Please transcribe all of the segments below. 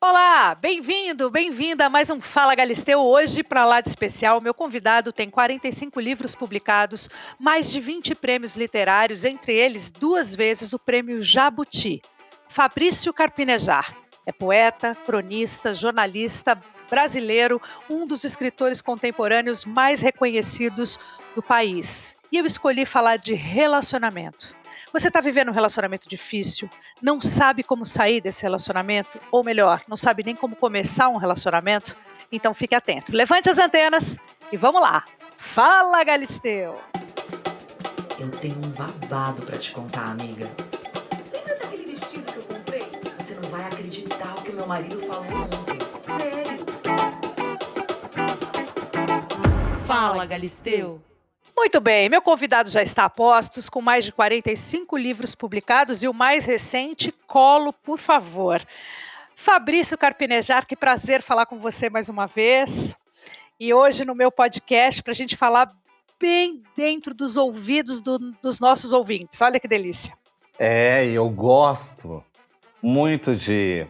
Olá, bem-vindo, bem-vinda a mais um Fala Galisteu. Hoje, para lá de especial, meu convidado tem 45 livros publicados, mais de 20 prêmios literários, entre eles 2 vezes o prêmio Jabuti. Fabrício Carpinejar é poeta, cronista, jornalista brasileiro, um dos escritores contemporâneos mais reconhecidos do país. E eu escolhi falar de relacionamento. Você está vivendo um relacionamento difícil? Não sabe como sair desse relacionamento, ou melhor, não sabe nem como começar um relacionamento, então fique atento. Levante as antenas e vamos lá. Fala, Galisteu! Eu tenho um babado pra te contar, amiga. Lembra daquele vestido que eu comprei? Você não vai acreditar o que meu marido falou ontem. Sério? Fala, Galisteu! Muito bem, meu convidado já está a postos, com mais de 45 livros publicados e o mais recente, Colo, por favor. Fabrício Carpinejar, que prazer falar com você mais uma vez. E hoje no meu podcast, para a gente falar bem dentro dos ouvidos dos nossos ouvintes. Olha que delícia. Eu gosto muito de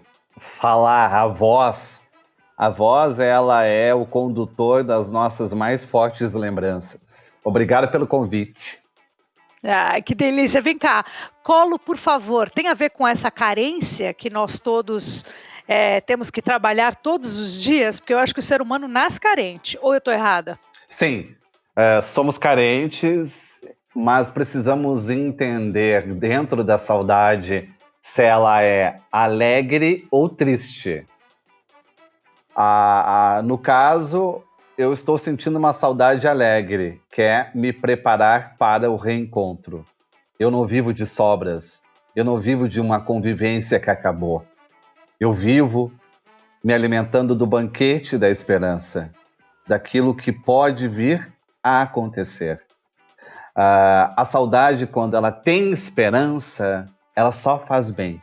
falar a voz. A voz, ela é o condutor das nossas mais fortes lembranças. Obrigado pelo convite. Ai, que delícia. Vem cá, colo, por favor, tem a ver com essa carência que nós todos temos que trabalhar todos os dias? Porque eu acho que o ser humano nasce carente. Ou eu estou errada? Sim, somos carentes, mas precisamos entender dentro da saudade se ela é alegre ou triste. No caso, eu estou sentindo uma saudade alegre, que é me preparar para o reencontro. Eu não vivo de sobras, eu não vivo de uma convivência que acabou. Eu vivo me alimentando do banquete da esperança, daquilo que pode vir a acontecer. A saudade, quando ela tem esperança, ela só faz bem.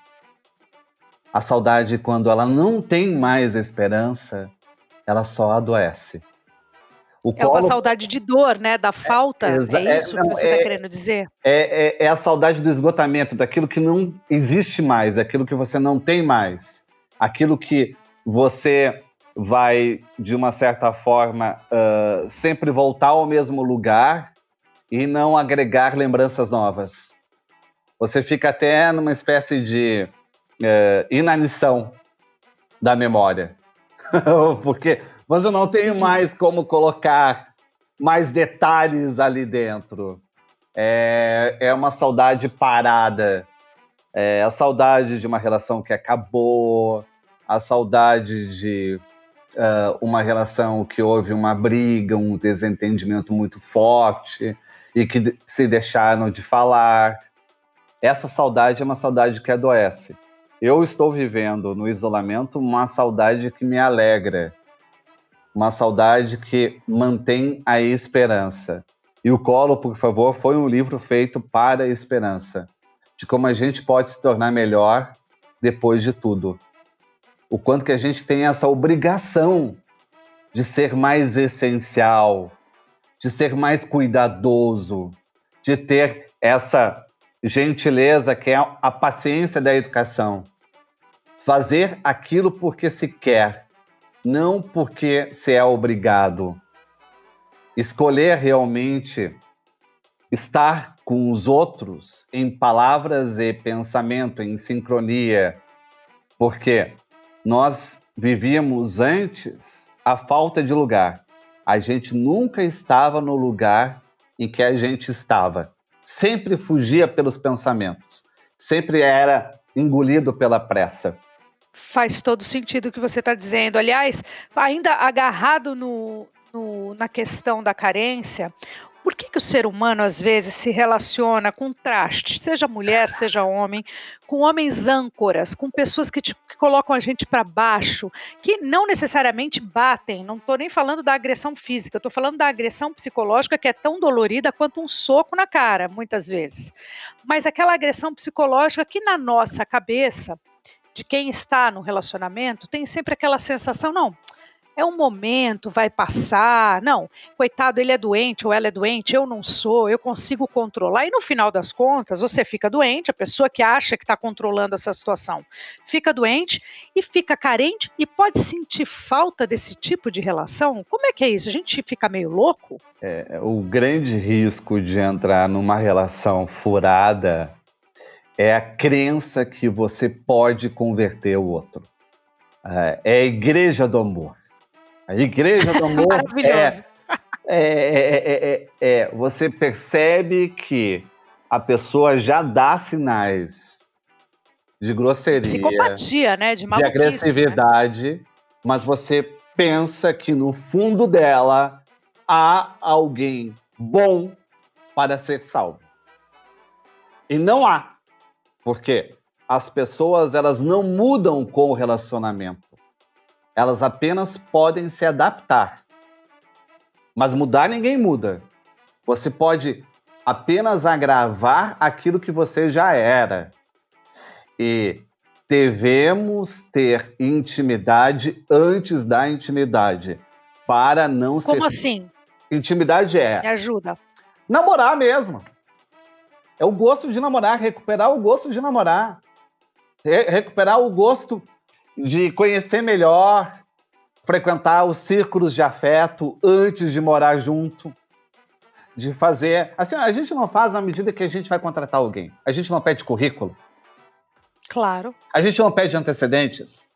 A saudade, quando ela não tem mais esperança, ela só adoece. O É uma colo saudade de dor, né? Da falta. É isso que não, você está querendo dizer? é a saudade do esgotamento, daquilo que não existe mais, daquilo que você não tem mais, aquilo que você vai, de uma certa forma, sempre voltar ao mesmo lugar e não agregar lembranças novas. Você fica até numa espécie de inanição da memória, porque você não tem Entendi. mais como colocar mais detalhes ali dentro. É uma saudade parada, é a saudade de uma relação que acabou, a saudade de uma relação que houve uma briga, um desentendimento muito forte e que se deixaram de falar. Essa saudade é uma saudade que adoece. Eu estou vivendo no isolamento uma saudade que me alegra, uma saudade que mantém a esperança. E o Colo, por favor, foi um livro feito para a esperança, de como a gente pode se tornar melhor depois de tudo. O quanto que a gente tem essa obrigação de ser mais essencial, de ser mais cuidadoso, de ter essa gentileza que é a paciência da educação. Fazer aquilo porque se quer, não porque se é obrigado. Escolher realmente estar com os outros em palavras e pensamento, em sincronia, porque nós vivíamos antes a falta de lugar. A gente nunca estava no lugar em que a gente estava. Sempre fugia pelos pensamentos. Sempre era engolido pela pressa. Faz todo sentido o que você está dizendo. Aliás, ainda agarrado na questão da carência, por que o ser humano às vezes se relaciona com traste, seja mulher, seja homem, com homens âncoras, com pessoas que colocam a gente para baixo, que não necessariamente batem, não estou nem falando da agressão física, estou falando da agressão psicológica que é tão dolorida quanto um soco na cara, muitas vezes. Mas aquela agressão psicológica que na nossa cabeça de quem está no relacionamento tem sempre aquela sensação, não, é um momento, vai passar. Não, coitado, ele é doente ou ela é doente, eu não sou, eu consigo controlar. E no final das contas, você fica doente, a pessoa que acha que está controlando essa situação fica doente e fica carente e pode sentir falta desse tipo de relação. Como é que é isso? A gente fica meio louco? O grande risco de entrar numa relação furada é a crença que você pode converter o outro. É a igreja do amor. A igreja do amor Maravilhoso. você percebe que a pessoa já dá sinais de De grosseria, psicopatia, né? De de maluquice, né? agressividade, mas você pensa que no fundo dela há alguém bom para ser salvo. E não há, porque as pessoas elas não mudam com o relacionamento. Elas apenas podem se adaptar. Mas mudar ninguém muda. Você pode apenas agravar aquilo que você já era. E devemos ter intimidade antes da intimidade, para não ser. Como assim? Intimidade Me é ajuda. namorar mesmo. É o gosto de namorar, recuperar o gosto de namorar. Recuperar o gosto de conhecer melhor, frequentar os círculos de afeto antes de morar junto, de fazer. Assim, a gente não faz na medida que a gente vai contratar alguém. A gente não pede currículo. Claro. A gente não pede antecedentes.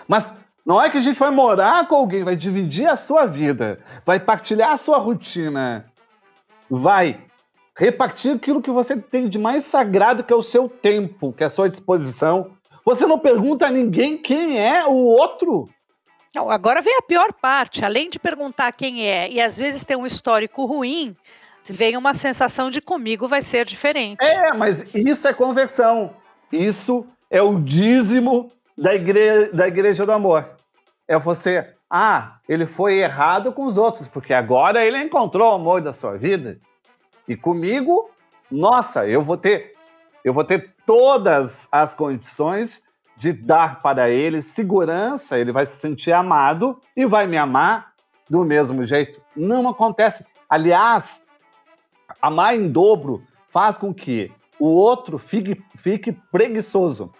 Mas não é que a gente vai morar com alguém, vai dividir a sua vida, vai partilhar a sua rotina, vai repartir aquilo que você tem de mais sagrado, que é o seu tempo, que é a sua disposição. Você não pergunta a ninguém quem é o outro. Não, agora vem a pior parte. Além de perguntar quem é e às vezes ter um histórico ruim, vem uma sensação de comigo vai ser diferente. Mas isso é conversão. Isso é o dízimo da igreja do amor. É você, ele foi errado com os outros, porque agora ele encontrou o amor da sua vida. E comigo, nossa, eu vou ter todas as condições de dar para ele segurança, ele vai se sentir amado e vai me amar do mesmo jeito. Não acontece. Aliás, amar em dobro faz com que o outro fique preguiçoso.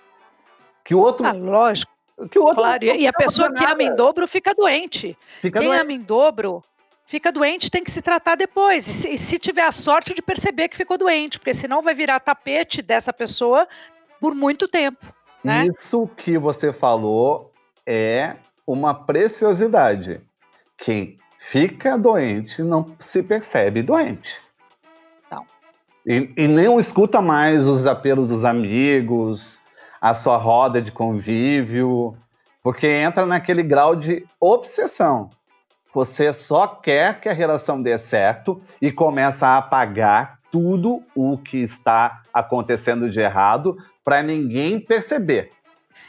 Que o outro. Lógico. Que o outro claro. E a pessoa que ama em dobro fica doente. Quem ama em dobro fica doente, tem que se tratar depois. E se tiver a sorte de perceber que ficou doente, porque senão vai virar tapete dessa pessoa por muito tempo. Né? Isso que você falou é uma preciosidade. Quem fica doente não se percebe doente. Não. E não escuta mais os apelos dos amigos, a sua roda de convívio, porque entra naquele grau de obsessão. Você só quer que a relação dê certo e começa a apagar tudo o que está acontecendo de errado para ninguém perceber.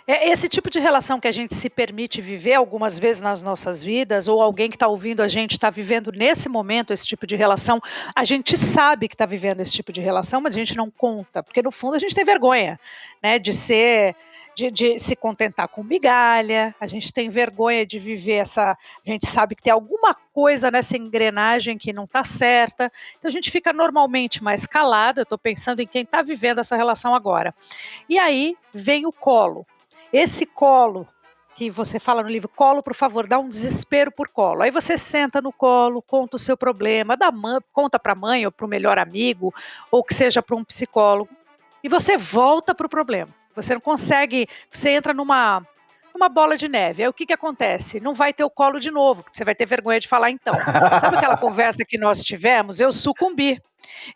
É esse tipo de relação que a gente se permite viver algumas vezes nas nossas vidas, ou alguém que está ouvindo a gente está vivendo nesse momento esse tipo de relação, a gente sabe que está vivendo esse tipo de relação, mas a gente não conta, porque no fundo a gente tem vergonha, né, de se contentar com migalha, a gente tem vergonha de viver a gente sabe que tem alguma coisa nessa engrenagem que não está certa, então a gente fica normalmente mais calada. Eu estou pensando em quem está vivendo essa relação agora. E aí vem o colo. Esse colo que você fala no livro, colo, por favor, dá um desespero por colo. Aí você senta no colo, conta o seu problema, conta para a mãe ou para o melhor amigo, ou que seja para um psicólogo, e você volta para o problema. Você não consegue, você entra numa bola de neve. Aí o que acontece? Não vai ter o colo de novo, porque você vai ter vergonha de falar então. Sabe aquela conversa que nós tivemos? Eu sucumbi.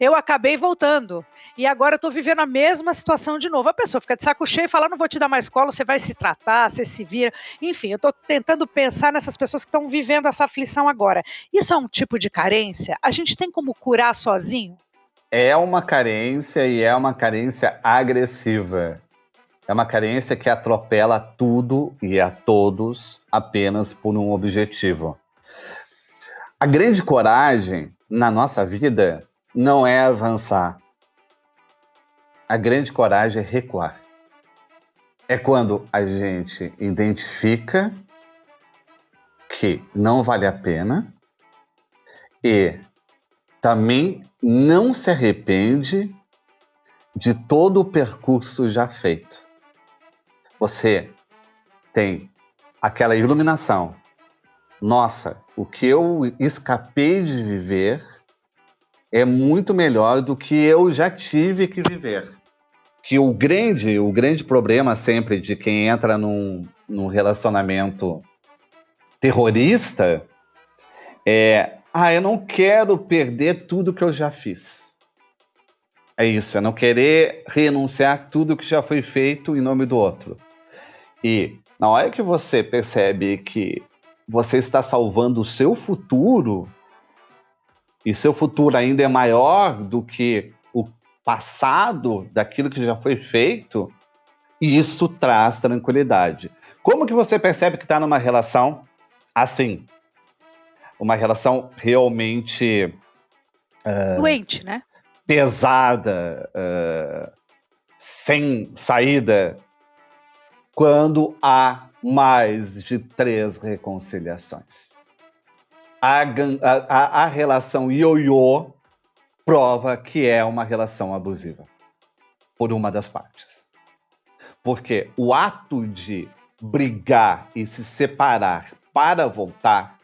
Eu acabei voltando. E agora eu estou vivendo a mesma situação de novo. A pessoa fica de saco cheio e fala, não vou te dar mais colo, você vai se tratar, você se vira. Enfim, eu estou tentando pensar nessas pessoas que estão vivendo essa aflição agora. Isso é um tipo de carência? A gente tem como curar sozinho? É uma carência e é uma carência agressiva. É uma carência que atropela tudo e a todos apenas por um objetivo. A grande coragem na nossa vida não é avançar. A grande coragem é recuar. É quando a gente identifica que não vale a pena e também não se arrepende de todo o percurso já feito. Você tem aquela iluminação. Nossa, o que eu escapei de viver é muito melhor do que eu já tive que viver. Que o grande problema sempre de quem entra num relacionamento terrorista é: eu não quero perder tudo que eu já fiz. É isso, é não querer renunciar tudo que já foi feito em nome do outro. E na hora que você percebe que você está salvando o seu futuro, e seu futuro ainda é maior do que o passado daquilo que já foi feito, isso traz tranquilidade. Como que você percebe que está numa relação assim? Uma relação realmente Doente, né? pesada, sem saída, quando há mais de 3 reconciliações. A relação ioiô prova que é uma relação abusiva por uma das partes. Porque o ato de brigar e se separar para voltar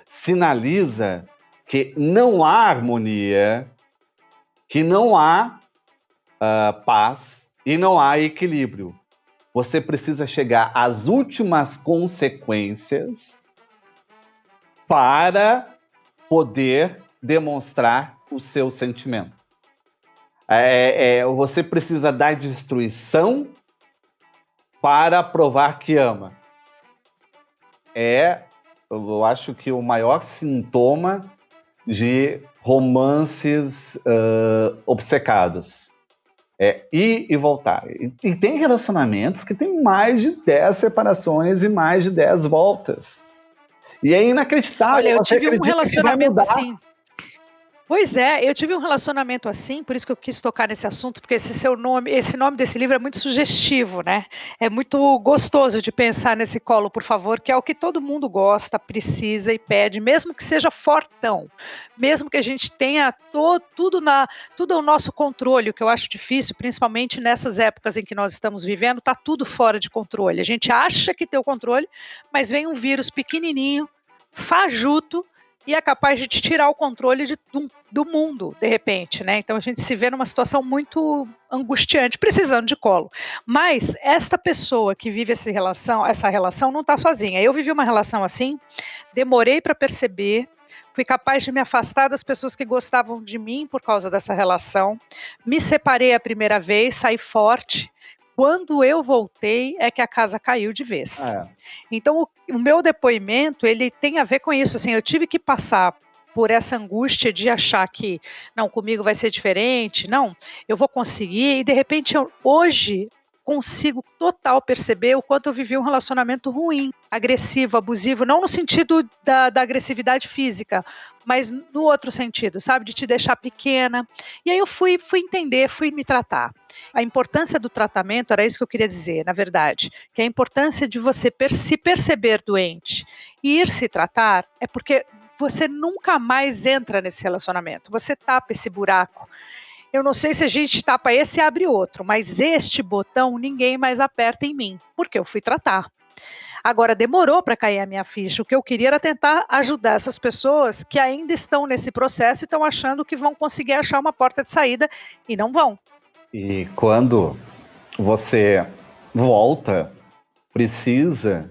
sinaliza que não há harmonia, que não há paz e não há equilíbrio. Você precisa chegar às últimas consequências para poder demonstrar o seu sentimento. Você precisa dar destruição para provar que ama. Eu acho que o maior sintoma de romances obcecados. É ir e voltar. E tem relacionamentos que tem mais de 10 separações e mais de 10 voltas. E é inacreditável. Olha, eu Você tive um acredita que vai relacionamento mudar. assim. Pois é, eu tive um relacionamento assim, por isso que eu quis tocar nesse assunto, porque esse nome desse livro é muito sugestivo, né? É muito gostoso de pensar nesse colo, por favor, que é o que todo mundo gosta, precisa e pede, mesmo que seja fortão, mesmo que a gente tenha tudo ao nosso controle, o que eu acho difícil, principalmente nessas épocas em que nós estamos vivendo, está tudo fora de controle. A gente acha que tem o controle, mas vem um vírus pequenininho, fajuto, e é capaz de te tirar o controle do mundo, de repente, né? Então a gente se vê numa situação muito angustiante, precisando de colo. Mas esta pessoa que vive essa relação não está sozinha. Eu vivi uma relação assim, demorei para perceber, fui capaz de me afastar das pessoas que gostavam de mim por causa dessa relação, me separei a primeira vez, saí forte. Quando eu voltei, é que a casa caiu de vez. Então, o meu depoimento, ele tem a ver com isso, assim, eu tive que passar por essa angústia de achar que, não, comigo vai ser diferente, não, eu vou conseguir, e de repente, hoje, consigo total perceber o quanto eu vivi um relacionamento ruim, agressivo, abusivo, não no sentido da agressividade física, mas no outro sentido, sabe, de te deixar pequena. E aí eu fui entender, fui me tratar. A importância do tratamento, era isso que eu queria dizer, na verdade, que a importância de você se perceber doente e ir se tratar é porque você nunca mais entra nesse relacionamento, você tapa esse buraco. Eu não sei se a gente tapa esse e abre outro, mas este botão ninguém mais aperta em mim, porque eu fui tratar. Agora, demorou para cair a minha ficha. O que eu queria era tentar ajudar essas pessoas que ainda estão nesse processo e estão achando que vão conseguir achar uma porta de saída e não vão. E quando você volta, precisa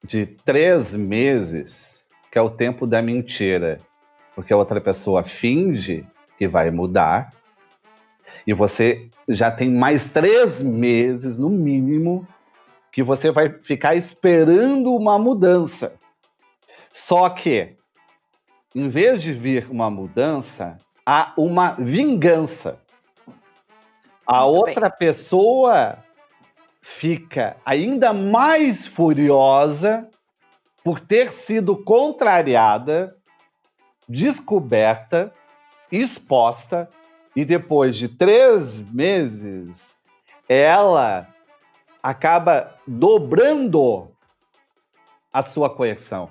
de 3 meses, que é o tempo da mentira, porque a outra pessoa finge que vai mudar, e você já tem mais 3 meses, no mínimo, que você vai ficar esperando uma mudança. Só que, em vez de vir uma mudança, há uma vingança. A Muito outra bem. pessoa fica ainda mais furiosa por ter sido contrariada, descoberta, exposta, e depois de 3 meses, ela acaba dobrando a sua coerção.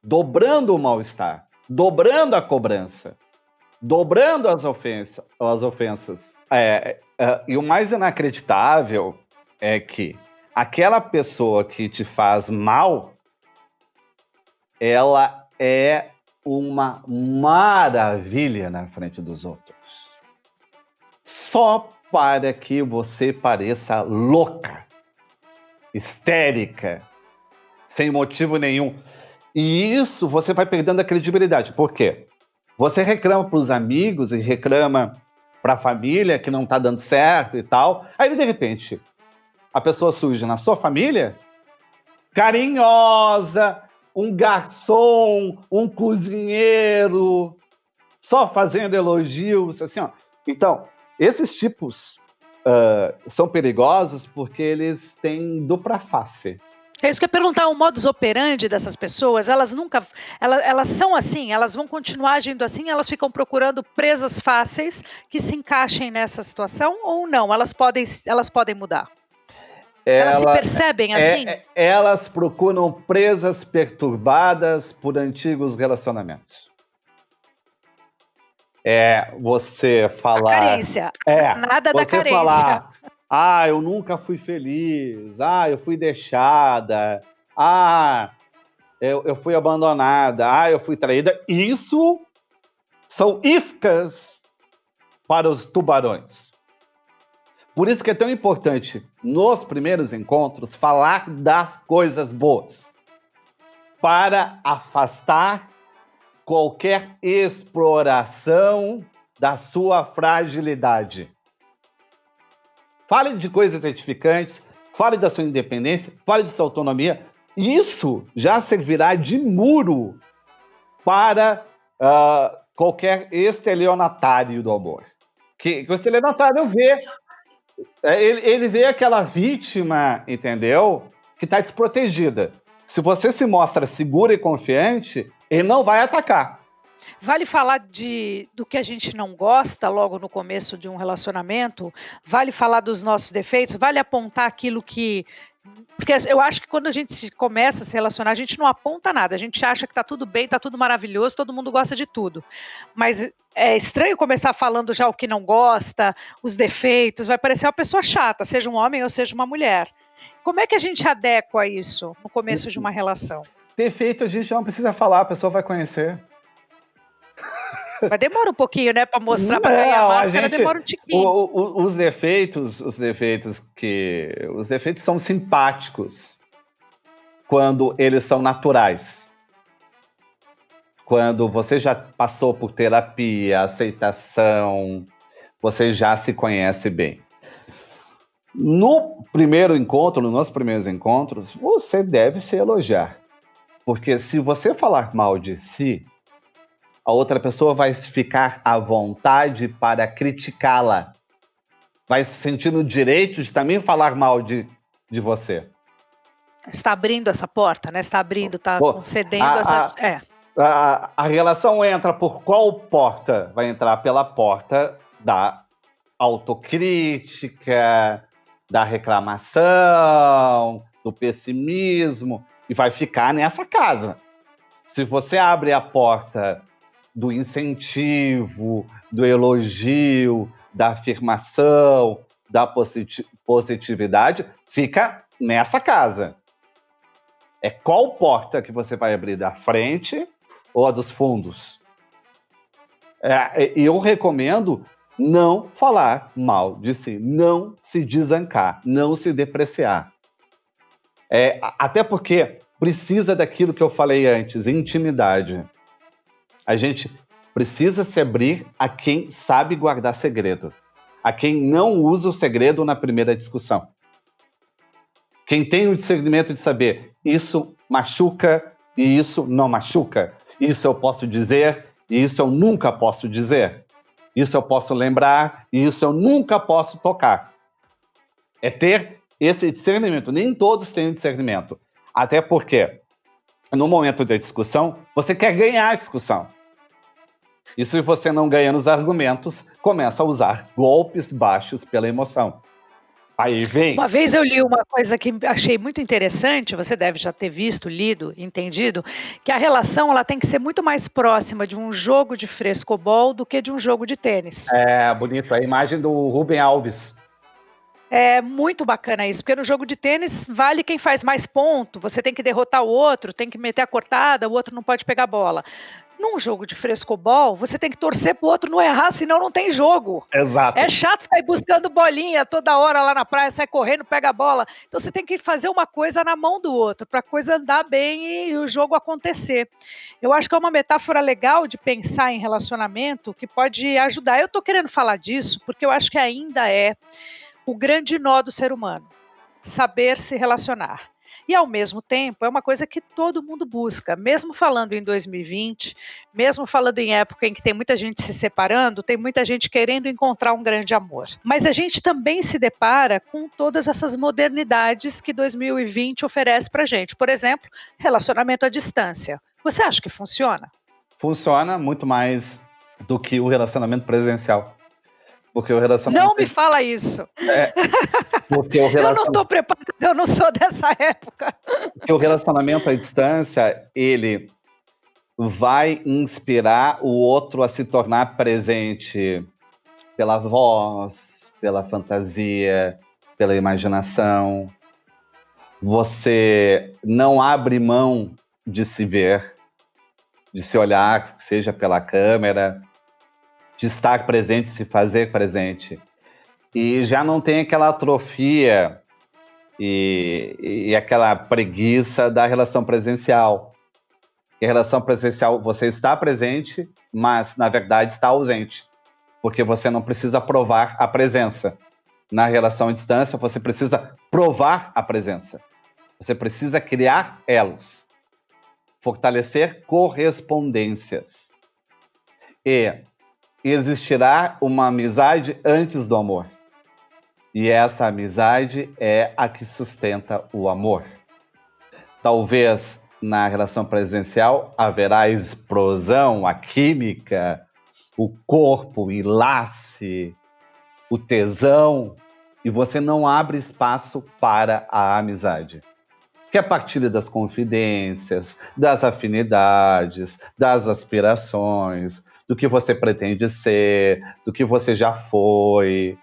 dobrando o mal-estar, dobrando a cobrança, dobrando as ofensas. E o mais inacreditável é que aquela pessoa que te faz mal, ela é uma maravilha na frente dos outros. Só para que você pareça louca, histérica, sem motivo nenhum. E isso você vai perdendo a credibilidade. Por quê? Você reclama para os amigos e reclama para a família que não está dando certo e tal. Aí, de repente, a pessoa surge na sua família, carinhosa, um garçom, um cozinheiro, só fazendo elogios, assim, ó. Então, esses tipos são perigosos porque eles têm dupla face. É isso que eu ia perguntar, o modus operandi dessas pessoas, elas são assim, elas vão continuar agindo assim, elas ficam procurando presas fáceis que se encaixem nessa situação ou não? Elas podem mudar? Elas se percebem assim? Elas procuram presas perturbadas por antigos relacionamentos. Você falar... A carência. Nada da carência. Falar, eu nunca fui feliz. Eu fui deixada. Eu fui abandonada. Eu fui traída. Isso são iscas para os tubarões. Por isso que é tão importante, nos primeiros encontros, falar das coisas boas, para afastar qualquer exploração da sua fragilidade. Fale de coisas edificantes, fale da sua independência, fale de sua autonomia. Isso já servirá de muro para qualquer estelionatário do amor. Que o estelionatário vê... Ele vê aquela vítima, entendeu? Que está desprotegida. Se você se mostra segura e confiante, ele não vai atacar. Vale falar do que a gente não gosta logo no começo de um relacionamento? Vale falar dos nossos defeitos? Vale apontar aquilo que... Porque eu acho que quando a gente começa a se relacionar, a gente não aponta nada. A gente acha que está tudo bem, está tudo maravilhoso, todo mundo gosta de tudo. Mas é estranho começar falando já o que não gosta, os defeitos. Vai parecer uma pessoa chata, seja um homem ou seja uma mulher. Como é que a gente adequa isso no começo de uma relação? Defeito a gente não precisa falar, a pessoa vai conhecer. Mas demora um pouquinho, né, para mostrar, para cair a máscara, demora um tiquinho. Os defeitos são simpáticos quando eles são naturais. Quando você já passou por terapia, aceitação, você já se conhece bem. No primeiro encontro, nos primeiros encontros, você deve se elogiar. Porque se você falar mal de si, a outra pessoa vai ficar à vontade para criticá-la. Vai se sentir no direito de também falar mal de você. Está abrindo essa porta, né? Está abrindo, está concedendo essa... A relação entra por qual porta? Vai entrar pela porta da autocrítica, da reclamação, do pessimismo, e vai ficar nessa casa. Se você abre a porta do incentivo, do elogio, da afirmação, da positividade, fica nessa casa. É qual porta que você vai abrir, da frente ou a dos fundos? Eu recomendo não falar mal de si, não se desancar, não se depreciar. Até porque precisa daquilo que eu falei antes, intimidade. A gente precisa se abrir a quem sabe guardar segredo, a quem não usa o segredo na primeira discussão. Quem tem o discernimento de saber, isso machuca e isso não machuca. Isso eu posso dizer e isso eu nunca posso dizer. Isso eu posso lembrar e isso eu nunca posso tocar. É ter esse discernimento. Nem todos têm discernimento. Até porque, no momento da discussão, você quer ganhar a discussão. E se você não ganha nos argumentos, começa a usar golpes baixos pela emoção. Aí vem. Uma vez eu li uma coisa que achei muito interessante, você deve já ter visto, lido, entendido, que a relação ela tem que ser muito mais próxima de um jogo de frescobol do que de um jogo de tênis. É bonito, a imagem do Rubem Alves. É muito bacana isso, porque no jogo de tênis vale quem faz mais ponto, você tem que derrotar o outro, tem que meter a cortada, o outro não pode pegar a bola. Num jogo de frescobol, você tem que torcer pro outro não errar, senão não tem jogo. Exato. É chato ficar buscando bolinha toda hora lá na praia, sai correndo, pega a bola. Então você tem que fazer uma coisa na mão do outro, para a coisa andar bem e o jogo acontecer. Eu acho que é uma metáfora legal de pensar em relacionamento que pode ajudar. Eu estou querendo falar disso porque eu acho que ainda é o grande nó do ser humano, saber se relacionar. E, ao mesmo tempo, é uma coisa que todo mundo busca, mesmo falando em 2020, mesmo falando em época em que tem muita gente se separando, tem muita gente querendo encontrar um grande amor. Mas a gente também se depara com todas essas modernidades que 2020 oferece pra gente. Por exemplo, relacionamento à distância. Você acha que funciona? Funciona muito mais do que o relacionamento presencial. Porque o relacionamento. Não me fala isso. Porque o Eu não relacionamento. estou preparada, eu não sou dessa época. Porque o relacionamento à distância, ele vai inspirar o outro a se tornar presente pela voz, pela fantasia, pela imaginação. Você não abre mão de se ver, de se olhar, seja pela câmera, de estar presente, se fazer presente. E já não tem aquela atrofia e aquela preguiça da relação presencial. Em relação presencial, você está presente, mas na verdade está ausente, porque você não precisa provar a presença. Na relação à distância, você precisa provar a presença. Você precisa criar elos, fortalecer correspondências. E existirá uma amizade antes do amor. E essa amizade é a que sustenta o amor. Talvez na relação presencial haverá a explosão, a química, o corpo, o enlace, o tesão, e você não abre espaço para a amizade. Que é a partilha das confidências, das afinidades, das aspirações, do que você pretende ser, do que você já foi.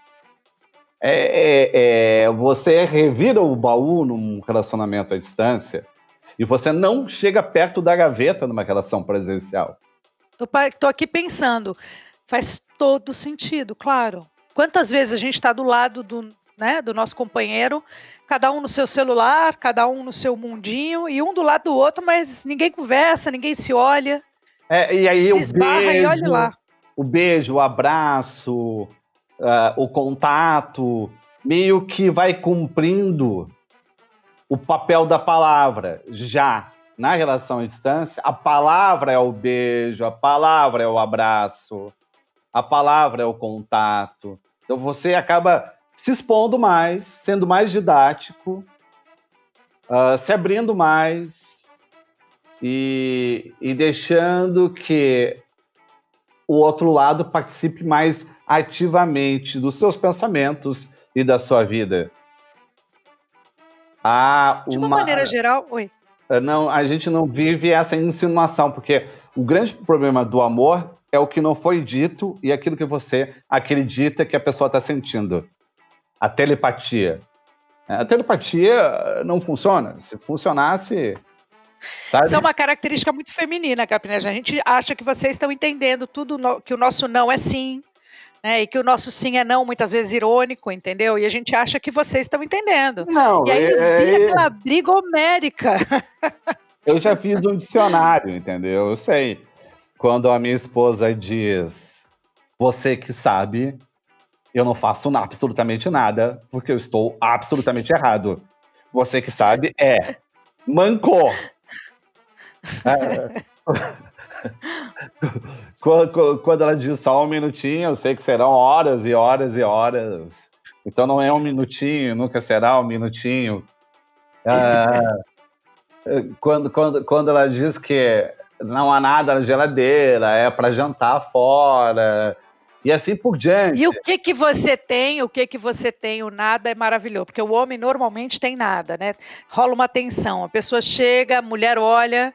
Você revira o baú num relacionamento à distância e você não chega perto da gaveta numa relação presencial. Tô aqui pensando, faz todo sentido, claro. Quantas vezes a gente está do lado do nosso companheiro, cada um no seu celular, cada um no seu mundinho, e um do lado do outro, mas ninguém conversa, ninguém se olha, E aí se esbarra e olha lá. o beijo, o abraço, o contato, meio que vai cumprindo o papel da palavra. Já na relação à distância, a palavra é o beijo, a palavra é o abraço, a palavra é o contato. Então você acaba se expondo mais, sendo mais didático, se abrindo mais e deixando que o outro lado participe mais ativamente dos seus pensamentos e da sua vida. De uma maneira geral, oi. Não, a gente não vive essa insinuação, porque o grande problema do amor é o que não foi dito e aquilo que você acredita que a pessoa está sentindo. A telepatia. A telepatia não funciona. Se funcionasse, sabe? Isso é uma característica muito feminina, Capinha. A gente acha que vocês estão entendendo tudo, que o nosso não é sim, né? E que o nosso sim é não, muitas vezes irônico, entendeu? E a gente acha que vocês estão entendendo. Não, E aí vira aquela briga homérica. Eu já fiz um dicionário, entendeu? Eu sei. Quando a minha esposa diz, você que sabe, eu não faço absolutamente nada, porque eu estou absolutamente errado. Você que sabe mancou. Quando ela diz só um minutinho, eu sei que serão horas e horas e horas. Então não é um minutinho, nunca será um minutinho. Quando ela diz que não há nada na geladeira, é para jantar fora. E assim por diante. E o que você tem, o nada é maravilhoso, porque o homem normalmente tem nada, né? Rola uma tensão, a pessoa chega, a mulher olha,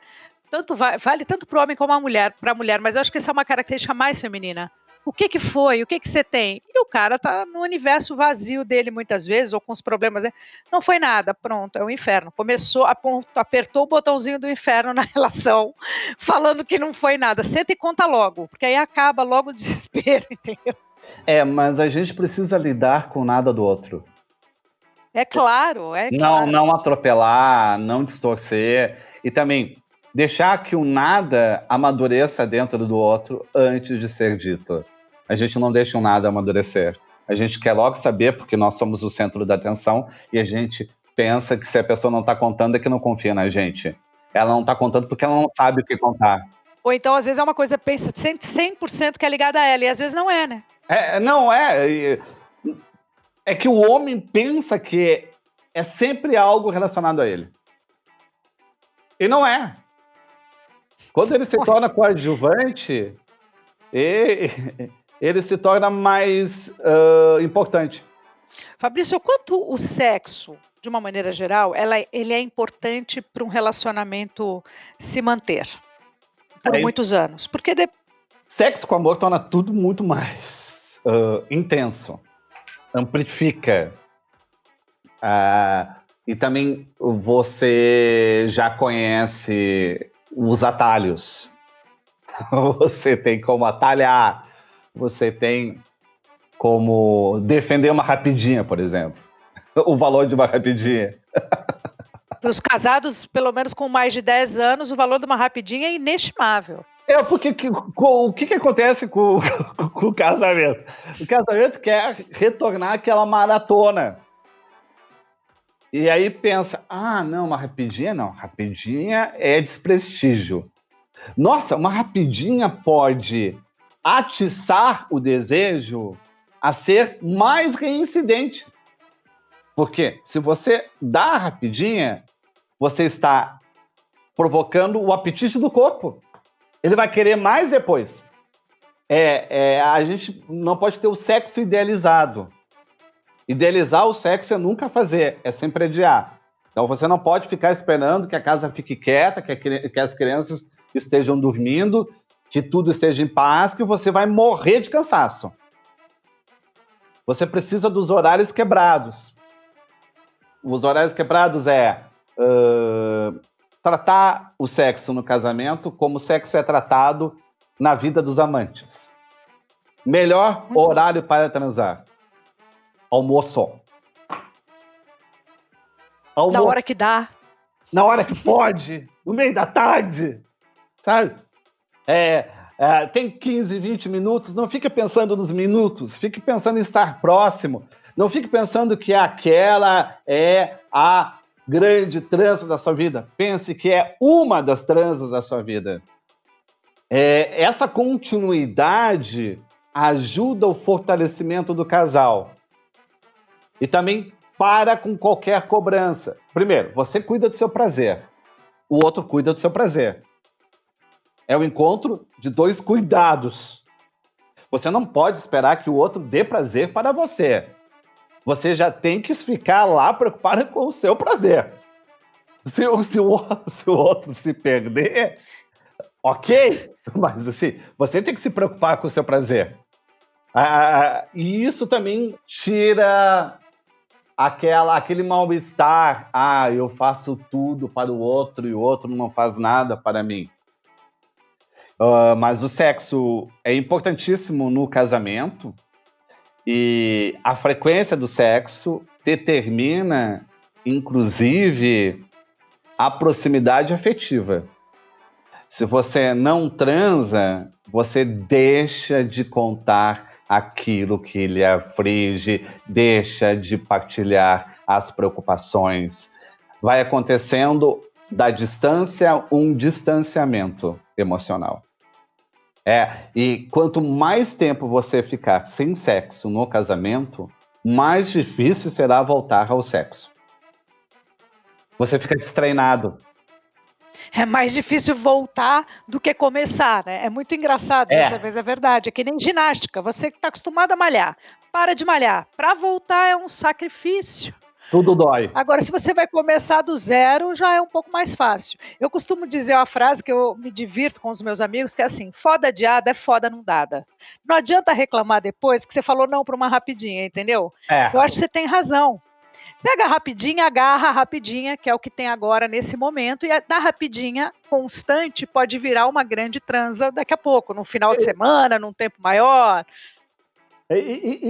vale tanto para o homem como para a mulher, mas eu acho que essa é uma característica mais feminina. O que foi? O que você tem? E o cara tá no universo vazio dele muitas vezes, ou com os problemas, né? Não foi nada, pronto, é o inferno. Começou, apertou o botãozinho do inferno na relação, falando que não foi nada. Senta e conta logo, porque aí acaba logo o desespero, entendeu? Mas a gente precisa lidar com nada do outro. É claro, Não atropelar, não distorcer. E também deixar que o nada amadureça dentro do outro antes de ser dito. A gente não deixa o nada amadurecer. A gente quer logo saber, porque nós somos o centro da atenção, e a gente pensa que se a pessoa não está contando é que não confia na gente. Ela não está contando porque ela não sabe o que contar. Ou então, às vezes, é uma coisa, pensa 100% que é ligada a ela, e às vezes não é, né? Não é. É que o homem pensa que é sempre algo relacionado a ele. E não é. Quando ele se torna coadjuvante, ele se torna mais importante. Fabrício, o quanto o sexo, de uma maneira geral, ele é importante para um relacionamento se manter por muitos anos? Porque Sexo com amor torna tudo muito mais intenso, amplifica. E também você já conhece os atalhos. Você tem como atalhar, você tem como defender uma rapidinha, por exemplo. O valor de uma rapidinha. Para os casados, pelo menos com mais de 10 anos, o valor de uma rapidinha é inestimável. Porque o que acontece com o casamento? O casamento quer retornar àquela maratona. E aí pensa, não, uma rapidinha não. Rapidinha é desprestígio. Nossa, uma rapidinha pode atiçar o desejo a ser mais reincidente. Porque se você dá a rapidinha, você está provocando o apetite do corpo. Ele vai querer mais depois. A gente não pode ter o sexo idealizado. Idealizar o sexo é nunca fazer, é sempre adiar. Então você não pode ficar esperando que a casa fique quieta, que as crianças estejam dormindo, que tudo esteja em paz, que você vai morrer de cansaço. Você precisa dos horários quebrados. Os horários quebrados tratar o sexo no casamento como o sexo é tratado na vida dos amantes. Melhor horário para transar. Almoço. Na hora que dá. Na hora que pode. No meio da tarde. Sabe? Tem 15, 20 minutos. Não fique pensando nos minutos. Fique pensando em estar próximo. Não fique pensando que aquela é a grande transa da sua vida. Pense que é uma das transas da sua vida. Essa continuidade ajuda o fortalecimento do casal. E também para com qualquer cobrança. Primeiro, você cuida do seu prazer. O outro cuida do seu prazer. É o encontro de dois cuidados. Você não pode esperar que o outro dê prazer para você. Você já tem que ficar lá preocupado com o seu prazer. Se o outro se perder, ok, mas assim, você tem que se preocupar com o seu prazer. E isso também tira aquele mal-estar. Eu faço tudo para o outro e o outro não faz nada para mim. Mas o sexo é importantíssimo no casamento e a frequência do sexo determina, inclusive, a proximidade afetiva. Se você não transa, você deixa de contar aquilo que lhe aflige, deixa de partilhar as preocupações. Vai acontecendo da distância um distanciamento emocional. E quanto mais tempo você ficar sem sexo no casamento, mais difícil será voltar ao sexo. Você fica destreinado. É mais difícil voltar do que começar, né? É muito engraçado isso, às É, vezes é verdade. É que nem ginástica. Você que está acostumado a malhar, para de malhar. Para voltar é um sacrifício. tudo dói. Agora, se você vai começar do zero, já é um pouco mais fácil. Eu costumo dizer uma frase que eu me divirto com os meus amigos, que é assim: foda adiada é foda não dada. Não adianta reclamar depois que você falou não para uma rapidinha, entendeu? Eu É. acho que você tem razão. Pega a rapidinha, agarra a rapidinha, que é o que tem agora nesse momento, e da rapidinha constante pode virar uma grande transa daqui a pouco, num final de semana, num tempo maior.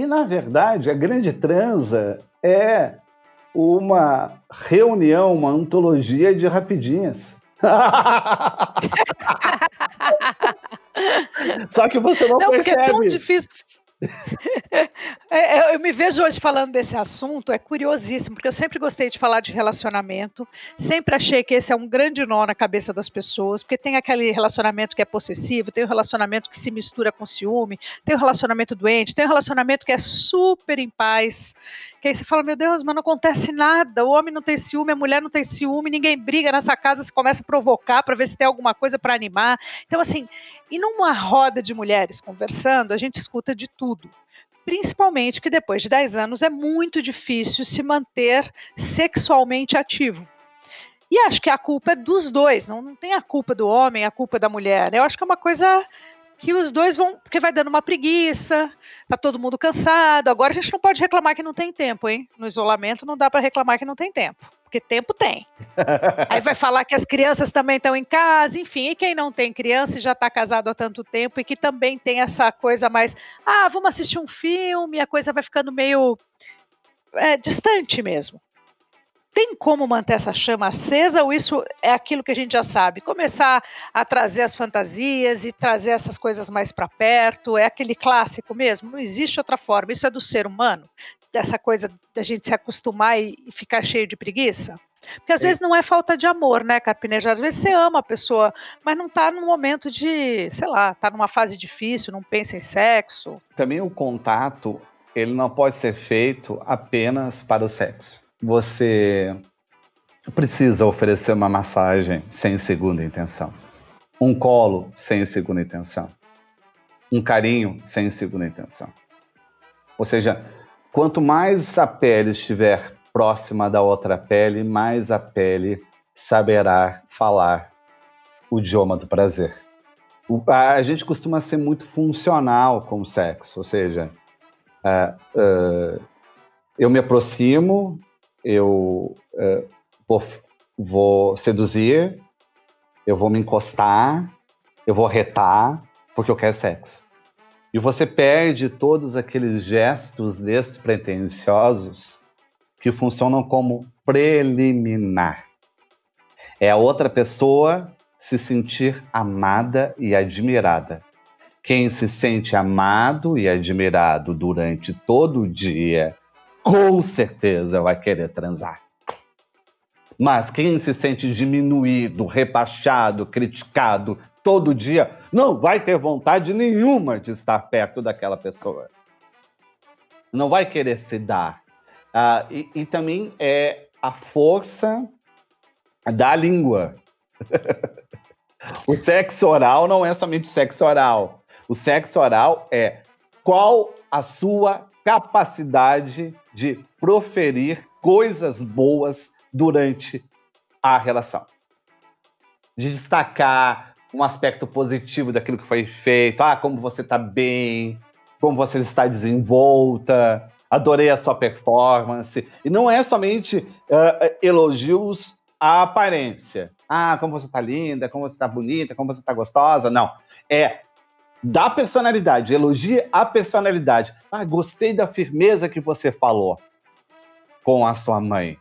Na verdade, a grande transa é uma reunião, uma antologia de rapidinhas. Só que você não Não, porque é tão percebe. difícil. Eu me vejo hoje falando desse assunto, é curiosíssimo, porque eu sempre gostei de falar de relacionamento, sempre achei que esse é um grande nó na cabeça das pessoas, porque tem aquele relacionamento que é possessivo, tem o relacionamento que se mistura com ciúme, tem o relacionamento doente, tem o relacionamento que é super em paz, que aí você fala, meu Deus, mas não acontece nada, o homem não tem ciúme, a mulher não tem ciúme, ninguém briga nessa casa, você começa a provocar para ver se tem alguma coisa para animar. Então, assim, e numa roda de mulheres conversando, a gente escuta de tudo. Principalmente que depois de 10 anos é muito difícil se manter sexualmente ativo. E acho que a culpa é dos dois, não tem a culpa do homem, a culpa da mulher. Eu acho que é uma coisa que os dois vão, porque vai dando uma preguiça, tá todo mundo cansado. Agora a gente não pode reclamar que não tem tempo, hein? No isolamento não dá para reclamar que não tem tempo, porque tempo tem. Aí vai falar que as crianças também estão em casa, enfim, e quem não tem criança e já está casado há tanto tempo e que também tem essa coisa mais, vamos assistir um filme, a coisa vai ficando meio distante mesmo. Tem como manter essa chama acesa ou isso é aquilo que a gente já sabe? Começar a trazer as fantasias e trazer essas coisas mais para perto, é aquele clássico mesmo? Não existe outra forma, isso é do ser humano? Dessa coisa da gente se acostumar e ficar cheio de preguiça? Porque às vezes não é falta de amor, né, Carpineja? Às vezes você ama a pessoa, mas não está num momento de, sei lá, está numa fase difícil, não pensa em sexo. Também o contato, ele não pode ser feito apenas para o sexo. Você precisa oferecer uma massagem sem segunda intenção, um colo sem segunda intenção, um carinho sem segunda intenção. Ou seja, quanto mais a pele estiver próxima da outra pele, mais a pele saberá falar o idioma do prazer. A gente costuma ser muito funcional com o sexo, ou seja, eu me aproximo, eu vou seduzir, eu vou me encostar, eu vou retar, porque eu quero sexo. E você perde todos aqueles gestos despretensiosos que funcionam como preliminar. É a outra pessoa se sentir amada e admirada. Quem se sente amado e admirado durante todo o dia, com certeza vai querer transar. Mas quem se sente diminuído, rebaixado, criticado todo dia, não vai ter vontade nenhuma de estar perto daquela pessoa. Não vai querer se dar. E também é a força da língua. O sexo oral não é somente sexo oral. O sexo oral é qual a sua capacidade de proferir coisas boas durante a relação. De destacar um aspecto positivo daquilo que foi feito. Como você está bem, como você está desenvolta, adorei a sua performance. E não é somente elogios à aparência. Como você está linda, como você está bonita, como você está gostosa. Não. É da personalidade, elogie a personalidade. Gostei da firmeza que você falou com a sua mãe.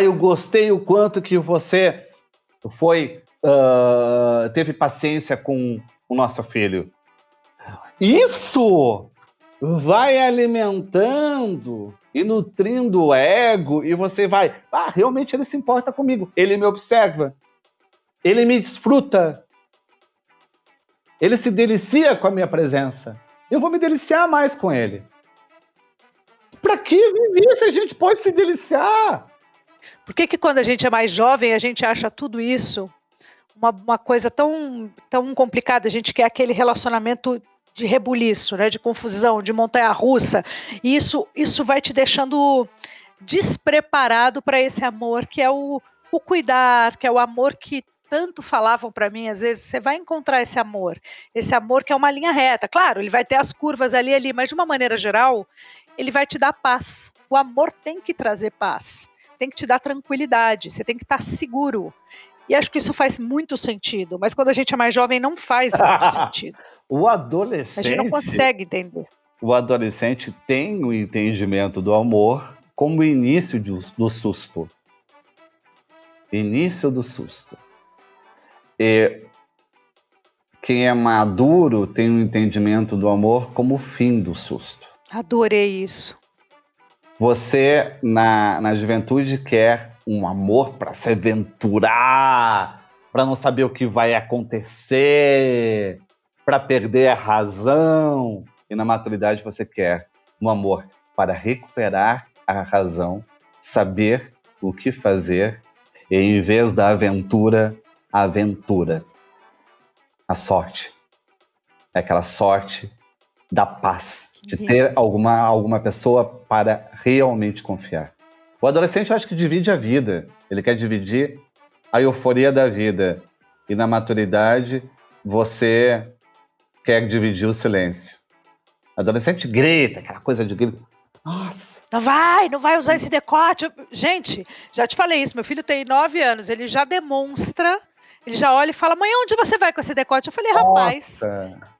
Eu gostei o quanto que você teve paciência com o nosso filho. Isso vai alimentando e nutrindo o ego e você vai, realmente ele se importa comigo, ele me observa, ele me desfruta, ele se delicia com a minha presença, eu vou me deliciar mais com ele. Para que viver se a gente pode se deliciar? Por que quando a gente é mais jovem a gente acha tudo isso uma coisa tão complicada, a gente quer aquele relacionamento de rebuliço, né, de confusão, de montanha-russa, e isso vai te deixando despreparado para esse amor que é o cuidar, que é o amor que tanto falavam para mim, às vezes você vai encontrar esse amor que é uma linha reta. Claro, ele vai ter as curvas ali, mas de uma maneira geral, ele vai te dar paz. O amor tem que trazer paz, tem que te dar tranquilidade, você tem que estar seguro. E acho que isso faz muito sentido, mas quando a gente é mais jovem não faz muito sentido. O A gente não adolescente, consegue entender. o adolescente tem o entendimento do amor como início do susto. Início do susto. E quem é maduro tem o entendimento do amor como fim do susto. Adorei isso. Você, na juventude, quer um amor para se aventurar, para não saber o que vai acontecer, para perder a razão. E na maturidade você quer um amor para recuperar a razão, saber o que fazer e, em vez da aventura, a aventura. A sorte. É aquela sorte da paz, de ter alguma pessoa para realmente confiar. O adolescente, eu acho que divide a vida. Ele quer dividir a euforia da vida. E na maturidade, você quer dividir o silêncio. O adolescente grita, aquela coisa de grito. Nossa! Não vai usar esse decote. Gente, já te falei isso, meu filho tem 9 anos, ele já demonstra, ele já olha e fala, mãe, onde você vai com esse decote? Eu falei, rapaz, Nossa!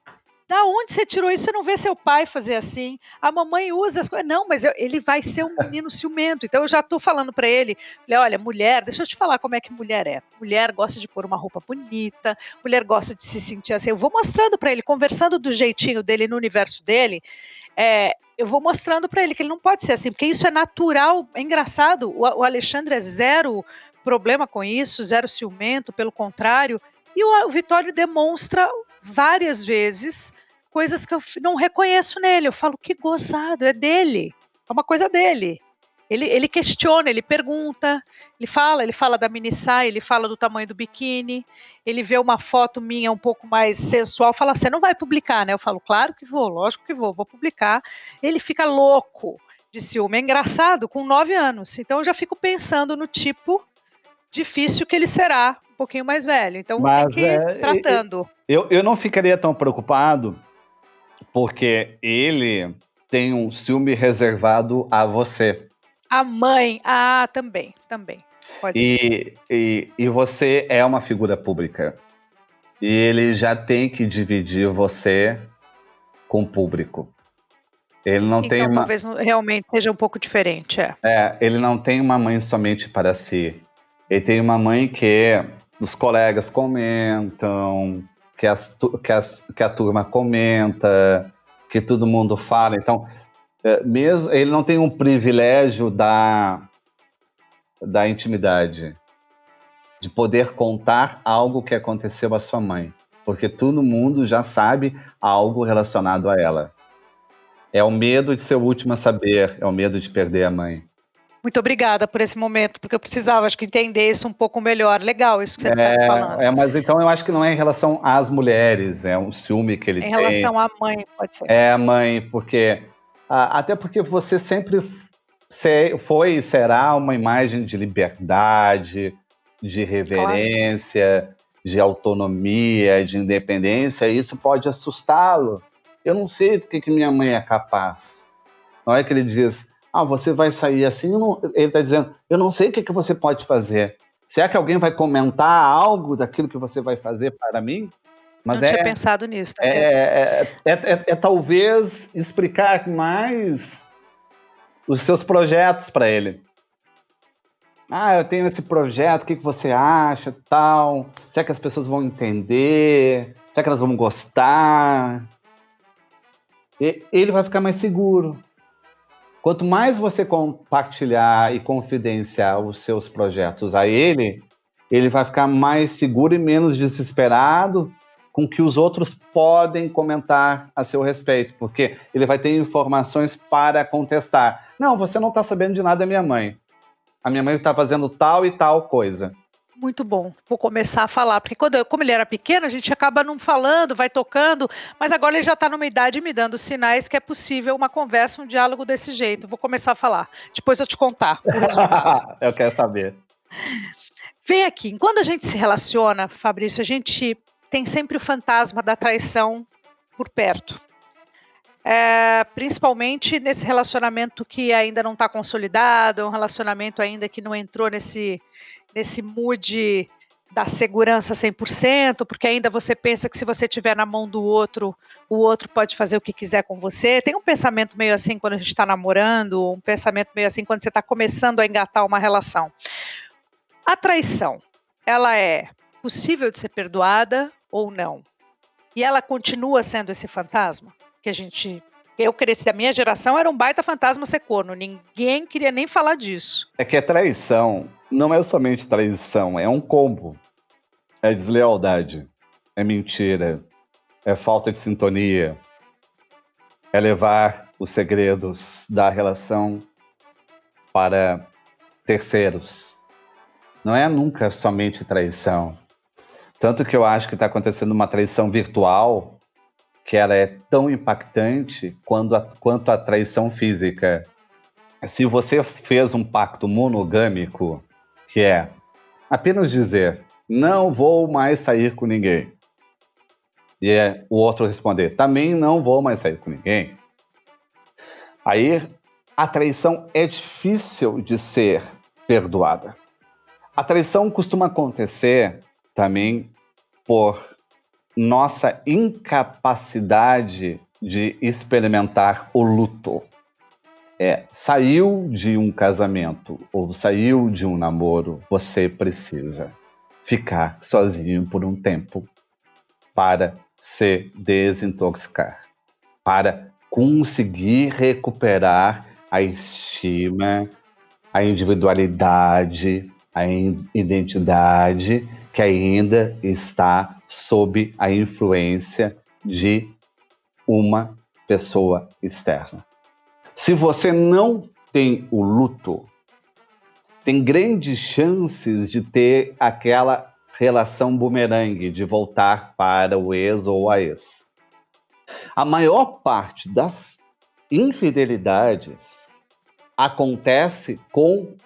da onde você tirou isso? Você não vê seu pai fazer assim? A mamãe usa as coisas. Não, mas ele vai ser um menino ciumento. Então eu já tô falando para ele, falei, olha, mulher, deixa eu te falar como é que mulher é. Mulher gosta de pôr uma roupa bonita, mulher gosta de se sentir assim. Eu vou mostrando para ele, conversando do jeitinho dele no universo dele, eu vou mostrando para ele que ele não pode ser assim, porque isso é natural, é engraçado. O Alexandre é zero problema com isso, zero ciumento, pelo contrário. E o Vitório demonstra várias vezes coisas que eu não reconheço nele. Eu falo, que gozado, é dele, é uma coisa dele. Ele questiona, ele pergunta, ele fala da mini saia, ele fala do tamanho do biquíni, ele vê uma foto minha um pouco mais sensual, fala, você não vai publicar, né? Eu falo, claro que vou, lógico que vou publicar. Ele fica louco de ciúme, é engraçado, com 9 anos. Então eu já fico pensando no tipo difícil que ele será um pouquinho mais velho. Então tem Mas que ir tratando. eu não ficaria tão preocupado, porque ele tem um ciúme reservado a você. A mãe, também, pode ser. E você é uma figura pública. E ele já tem que dividir você com o público. Ele não tem Então talvez realmente seja um pouco diferente, ele não tem uma mãe somente para si. Ele tem uma mãe que os colegas comentam, que a turma comenta, que todo mundo fala. Então, mesmo ele não tem um privilégio da intimidade, de poder contar algo que aconteceu à sua mãe, porque todo mundo já sabe algo relacionado a ela. É o medo de ser o último a saber, é o medo de perder a mãe. Muito obrigada por esse momento, porque eu precisava, acho que, entender isso um pouco melhor. Legal isso que você está me falando. Mas então eu acho que não é em relação às mulheres, é um ciúme que ele tem. Em relação à mãe, pode ser. É a mãe, porque até porque você sempre foi e será uma imagem de liberdade, de reverência, de autonomia, de independência, e isso pode assustá-lo. Eu não sei do que minha mãe é capaz. Não é que ele diz, você vai sair assim, ele está dizendo, eu não sei o que você pode fazer. Será que alguém vai comentar algo daquilo que você vai fazer para mim? Mas não tinha pensado nisso. Tá talvez explicar mais os seus projetos para ele. Eu tenho esse projeto, o que você acha, tal? Será que as pessoas vão entender? Será que elas vão gostar? Ele vai ficar mais seguro. Quanto mais você compartilhar e confidenciar os seus projetos a ele vai ficar mais seguro e menos desesperado com o que os outros podem comentar a seu respeito, porque ele vai ter informações para contestar. Não, você não está sabendo de nada da minha mãe. A minha mãe está fazendo tal e tal coisa. Muito bom. Vou começar a falar, porque como ele era pequeno, a gente acaba não falando, vai tocando, mas agora ele já está numa idade me dando sinais que é possível uma conversa, um diálogo desse jeito. Vou começar a falar. Depois eu te contar o resultado. Eu quero saber. Vem aqui, quando a gente se relaciona, Fabrício, a gente tem sempre o fantasma da traição por perto. Principalmente nesse relacionamento que ainda não está consolidado, um relacionamento ainda que não entrou nesse mood da segurança 100%, porque ainda você pensa que se você estiver na mão do outro, o outro pode fazer o que quiser com você. Tem um pensamento meio assim quando a gente está namorando, um pensamento meio assim quando você está começando a engatar uma relação. A traição, ela é possível de ser perdoada ou não? E ela continua sendo esse fantasma? Eu cresci, da minha geração, era um baita fantasma ser corno. Ninguém queria nem falar disso. É que a traição não é somente traição, é um combo. É deslealdade, é mentira, é falta de sintonia, é levar os segredos da relação para terceiros. Não é nunca somente traição. Tanto que eu acho que está acontecendo uma traição virtual que ela é tão impactante quanto a traição física. Se você fez um pacto monogâmico, que é apenas dizer, não vou mais sair com ninguém, e o outro responder, também não vou mais sair com ninguém, aí a traição é difícil de ser perdoada. A traição costuma acontecer também por nossa incapacidade de experimentar o luto. Saiu de um casamento ou saiu de um namoro, você precisa ficar sozinho por um tempo para se desintoxicar, para conseguir recuperar a estima, a individualidade, a identidade que ainda está sob a influência de uma pessoa externa. Se você não tem o luto, tem grandes chances de ter aquela relação bumerangue, de voltar para o ex ou a ex. A maior parte das infidelidades acontece com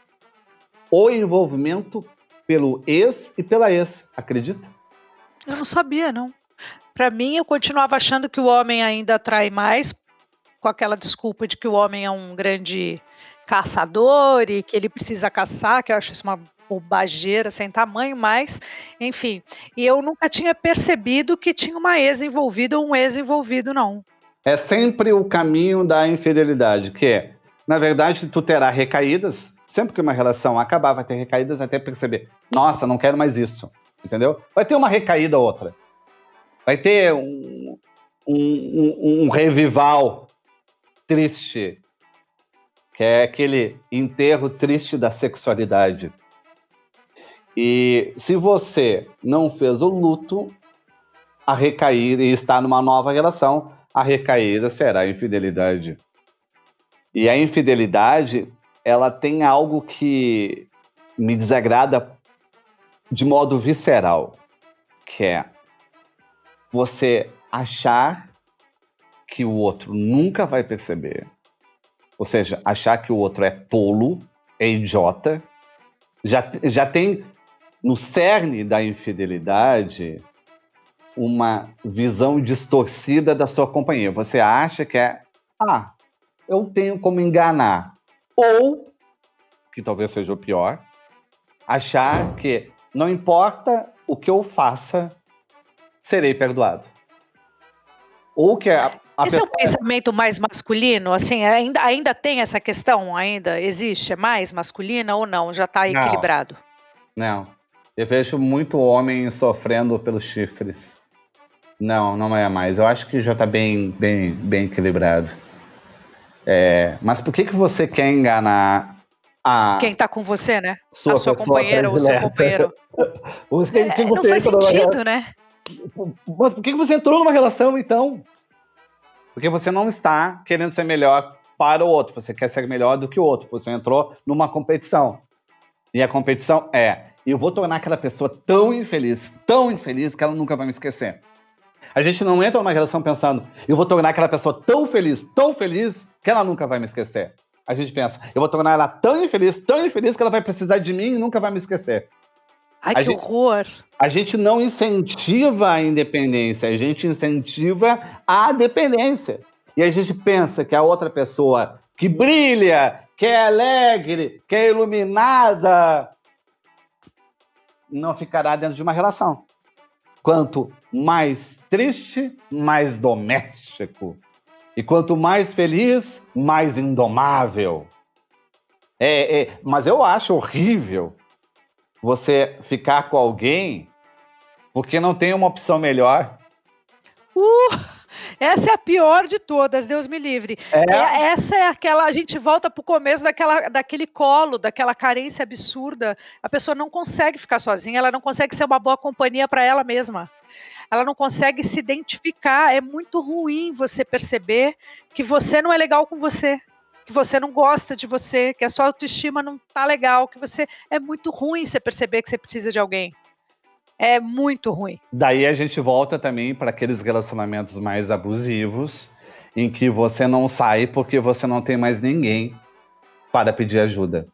o envolvimento pelo ex e pela ex, acredita? Eu não sabia, não. Para mim, eu continuava achando que o homem ainda atrai mais, com aquela desculpa de que o homem é um grande caçador e que ele precisa caçar, que eu acho isso uma bobageira sem tamanho, mas, enfim. E eu nunca tinha percebido que tinha uma ex envolvida ou um ex envolvido, não. É sempre o caminho da infidelidade, que é, na verdade, tu terá recaídas. Sempre que uma relação acabar, vai ter recaídas até perceber, nossa, não quero mais isso, entendeu? Vai ter uma recaída ou outra. Vai ter um revival triste, que é aquele enterro triste da sexualidade. E se você não fez o luto, a recaída, e está numa nova relação, a recaída será a infidelidade. E a infidelidade, ela tem algo que me desagrada de modo visceral, que é você achar que o outro nunca vai perceber, ou seja, achar que o outro é tolo, é idiota, já tem no cerne da infidelidade uma visão distorcida da sua companhia. Você acha que eu tenho como enganar. Ou, que talvez seja o pior, achar que não importa o que eu faça, serei perdoado. Ou que esse é um pensamento mais masculino? Assim, ainda tem essa questão? Ainda existe? É mais masculina ou não? Já está equilibrado? Não. Eu vejo muito homem sofrendo pelos chifres. Não é mais. Eu acho que já está bem equilibrado. Mas por que você quer enganar quem está com você, né? A sua companheira ou seu companheiro? Não faz sentido, né? Mas por que você entrou numa relação, então? Porque você não está querendo ser melhor para o outro. Você quer ser melhor do que o outro. Você entrou numa competição. E a competição é, e eu vou tornar aquela pessoa tão infeliz que ela nunca vai me esquecer. A gente não entra numa relação pensando, eu vou tornar aquela pessoa tão feliz que ela nunca vai me esquecer. A gente pensa, eu vou tornar ela tão infeliz que ela vai precisar de mim e nunca vai me esquecer. Ai, que horror! A gente não incentiva a independência, a gente incentiva a dependência. E a gente pensa que a outra pessoa que brilha, que é alegre, que é iluminada, não ficará dentro de uma relação. Quanto mais triste, mais doméstico. E quanto mais feliz, mais indomável. Mas eu acho horrível você ficar com alguém porque não tem uma opção melhor. Essa é a pior de todas, Deus me livre. Essa é aquela, a gente volta pro começo daquele colo, daquela carência absurda. A pessoa não consegue ficar sozinha, ela não consegue ser uma boa companhia para ela mesma. Ela não consegue se identificar. É muito ruim você perceber que você não é legal com você, que você não gosta de você, que a sua autoestima não tá legal, que você... É muito ruim você perceber que você precisa de alguém. É muito ruim. Daí a gente volta também para aqueles relacionamentos mais abusivos, em que você não sai porque você não tem mais ninguém para pedir ajuda.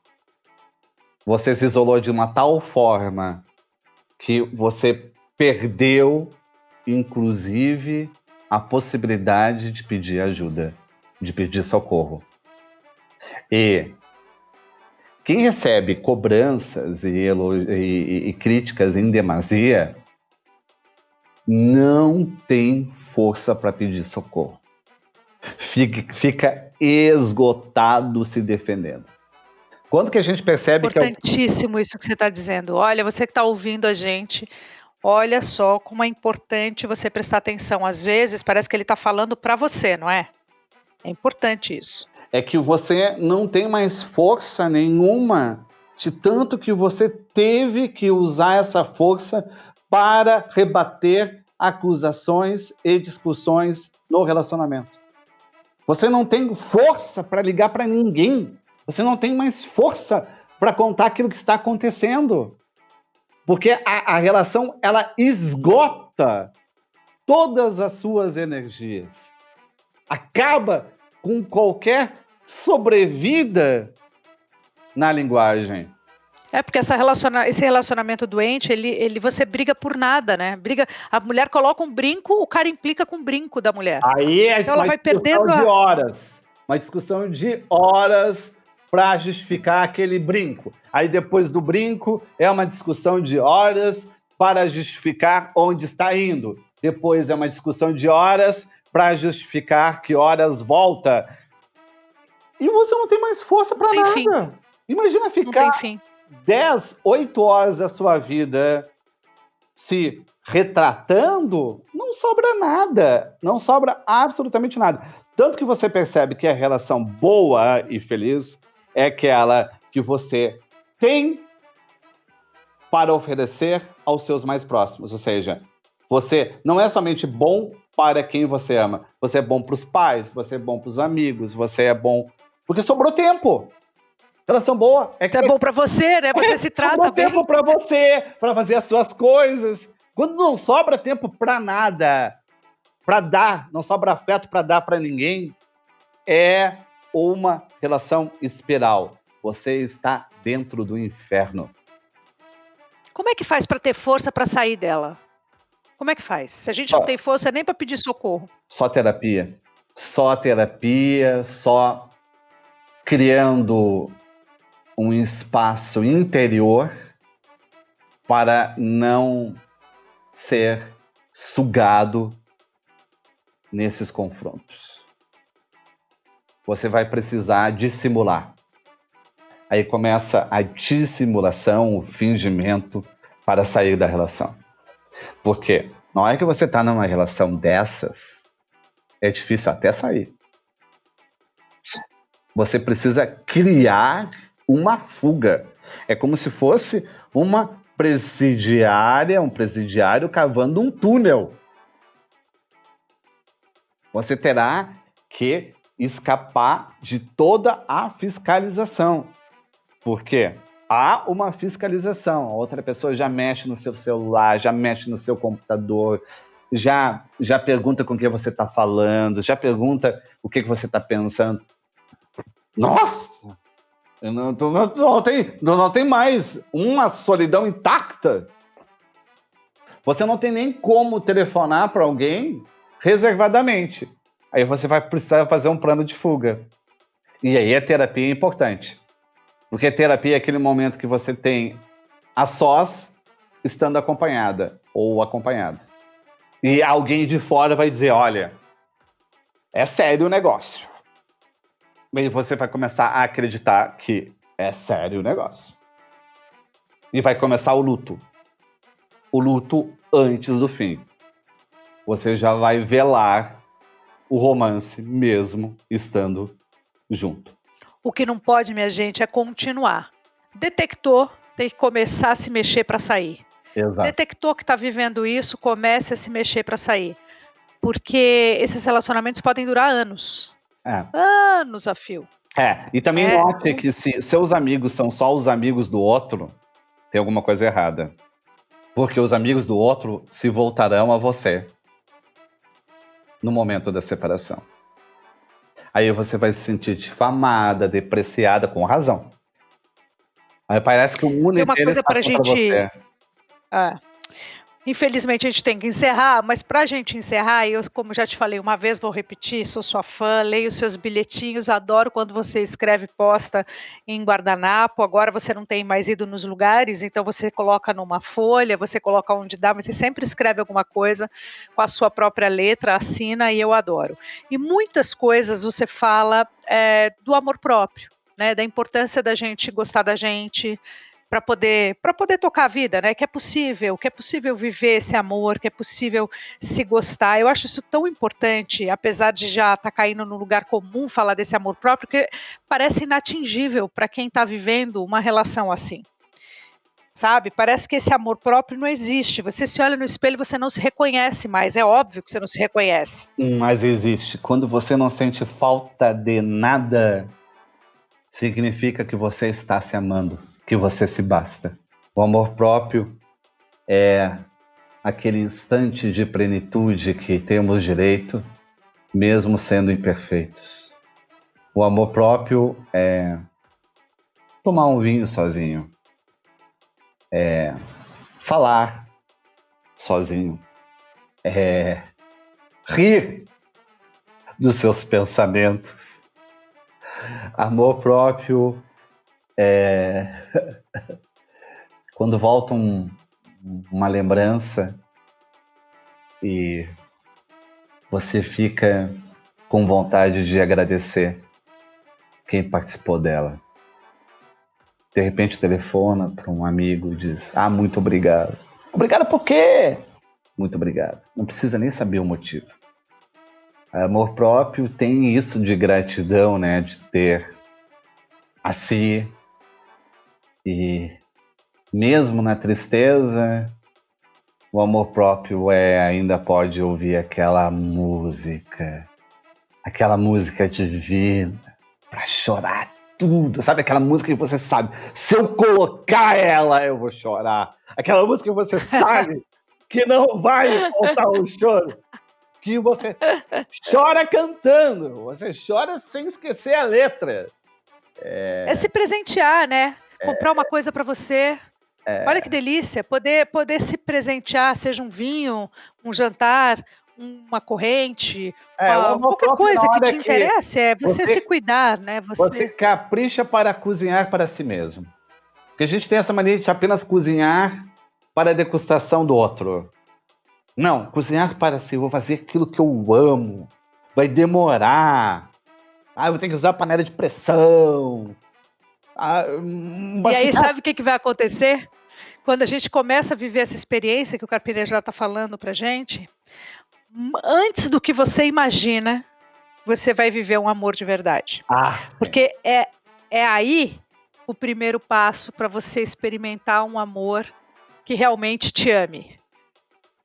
Você se isolou de uma tal forma que você perdeu, inclusive, a possibilidade de pedir ajuda, de pedir socorro. E quem recebe cobranças e críticas em demasia não tem força para pedir socorro. Fica esgotado se defendendo. Quando que a gente percebe que... Importantíssimo isso que você está dizendo. Olha, você que está ouvindo a gente, olha só como é importante você prestar atenção. Às vezes parece que ele está falando para você, não é? É importante isso. É que você não tem mais força nenhuma, de tanto que você teve que usar essa força para rebater acusações e discussões no relacionamento. Você não tem força para ligar para ninguém. Você não tem mais força para contar aquilo que está acontecendo. Porque a relação, ela esgota todas as suas energias. Acaba com qualquer sobrevida na linguagem. É porque esse relacionamento doente, você briga por nada, né? A mulher coloca um brinco, o cara implica com o brinco da mulher. Aí é então ela vai perdendo uma discussão de horas para justificar aquele brinco. Aí depois do brinco é uma discussão de horas para justificar onde está indo. Depois é uma discussão de horas para justificar que horas volta. E você não tem mais força para nada. Fim. Imagina ficar 8 horas da sua vida se retratando, não sobra nada. Não sobra absolutamente nada. Tanto que você percebe que a relação boa e feliz é aquela que você tem para oferecer aos seus mais próximos. Ou seja, você não é somente bom para quem você ama. Você é bom para os pais, você é bom para os amigos, você é bom... Porque sobrou tempo. Relação boa. É bom para você, né? Você se trata bem. Sobrou tempo para você, para fazer as suas coisas. Quando não sobra tempo para nada, para dar, não sobra afeto para dar para ninguém, é uma relação espiral. Você está dentro do inferno. Como é que faz para ter força para sair dela? Como é que faz? Se a gente não tem força nem para pedir socorro. Só terapia. Só terapia, só criando um espaço interior para não ser sugado nesses confrontos. Você vai precisar dissimular. Aí começa a dissimulação, o fingimento para sair da relação. Porque na hora que você está numa relação dessas, é difícil até sair. Você precisa criar uma fuga. É como se fosse uma presidiária, um presidiário cavando um túnel. Você terá que escapar de toda a fiscalização. Porque há uma fiscalização. A outra pessoa já mexe no seu celular, já mexe no seu computador, já pergunta com quem você está falando, já pergunta o que você está pensando. Nossa! Não tem mais uma solidão intacta. Você não tem nem como telefonar para alguém reservadamente. Aí você vai precisar fazer um plano de fuga. E aí a terapia é importante. Porque a terapia é aquele momento que você tem a sós, estando acompanhada ou acompanhado. E alguém de fora vai dizer, olha, é sério o negócio. E você vai começar a acreditar que é sério o negócio. E vai começar o luto. O luto antes do fim. Você já vai velar o romance mesmo estando junto. O que não pode, minha gente, é continuar. Detectou, tem que começar a se mexer para sair. Exato. Detectou que está vivendo isso, comece a se mexer para sair. Porque esses relacionamentos podem durar anos. Anos a fio. E também note que se seus amigos são só os amigos do outro, tem alguma coisa errada. Porque os amigos do outro se voltarão a você no momento da separação. Aí você vai se sentir difamada, depreciada, com razão. Aí parece que o mundo Tem uma inteiro coisa está para a contra gente. você. Infelizmente a gente tem que encerrar, mas para a gente encerrar, eu, como já te falei uma vez, vou repetir, sou sua fã, leio seus bilhetinhos, adoro quando você escreve posta em guardanapo, agora você não tem mais ido nos lugares, então você coloca numa folha, você coloca onde dá, mas você sempre escreve alguma coisa com a sua própria letra, assina e eu adoro. E muitas coisas você fala do amor próprio, né, da importância da gente gostar da gente, para poder tocar a vida, né? Que é possível viver esse amor, que é possível se gostar. Eu acho isso tão importante, apesar de já estar caindo no lugar comum falar desse amor próprio, que parece inatingível para quem está vivendo uma relação assim. Sabe? Parece que esse amor próprio não existe. Você se olha no espelho, você não se reconhece mais. É óbvio que você não se reconhece. Mas existe. Quando você não sente falta de nada, significa que você está se amando, que você se basta. O amor próprio é aquele instante de plenitude que temos direito, mesmo sendo imperfeitos. O amor próprio é tomar um vinho sozinho, é falar sozinho, é rir dos seus pensamentos. Amor próprio é quando volta uma lembrança e você fica com vontade de agradecer quem participou dela. De repente telefona para um amigo e diz, muito obrigado. Obrigado por quê? Muito obrigado. Não precisa nem saber o motivo. Amor próprio tem isso de gratidão, né? De ter a si. E mesmo na tristeza, o amor próprio ainda pode ouvir aquela música divina, pra chorar tudo. Sabe aquela música que você sabe, se eu colocar ela, eu vou chorar. Aquela música que você sabe que não vai faltar o choro. Que você chora cantando, você chora sem esquecer a letra. É se presentear, né? Comprar uma coisa para você. Olha que delícia, poder se presentear, seja um vinho, um jantar, uma corrente, qualquer coisa que te interesse, é você se cuidar, né? Você capricha para cozinhar para si mesmo. Porque a gente tem essa mania de apenas cozinhar para a degustação do outro. Não, cozinhar para si, eu vou fazer aquilo que eu amo. Vai demorar. Eu vou ter que usar panela de pressão. E aí, sabe o que vai acontecer? Quando a gente começa a viver essa experiência que o Carpinteiro já está falando pra gente, antes do que você imagina, você vai viver um amor de verdade. Porque é aí o primeiro passo para você experimentar um amor que realmente te ame.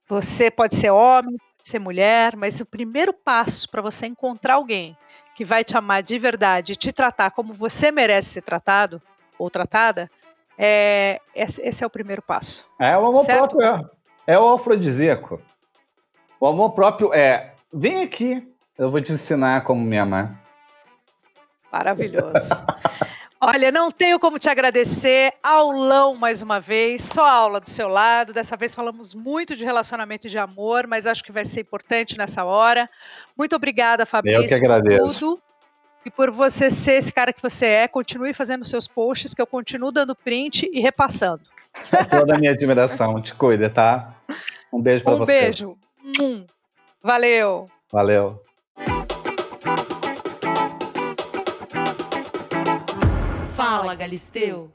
Você pode ser homem, pode ser mulher, mas o primeiro passo para você encontrar alguém que vai te amar de verdade e te tratar como você merece ser tratado ou tratada, Esse é o primeiro passo. O amor Certo? próprio é o afrodisíaco. O amor próprio vem aqui, eu vou te ensinar como me amar. Maravilhoso. Olha, não tenho como te agradecer. Aulão mais uma vez, só aula do seu lado. Dessa vez falamos muito de relacionamento e de amor, mas acho que vai ser importante nessa hora. Muito obrigada, Eu que Fabrício, por agradeço. tudo. E por você ser esse cara que você é. Continue fazendo seus posts, que eu continuo dando print e repassando. Toda a minha admiração. Te cuida, tá? Um beijo pra Um você. beijo. Valeu. Valeu. Fala, Galisteu.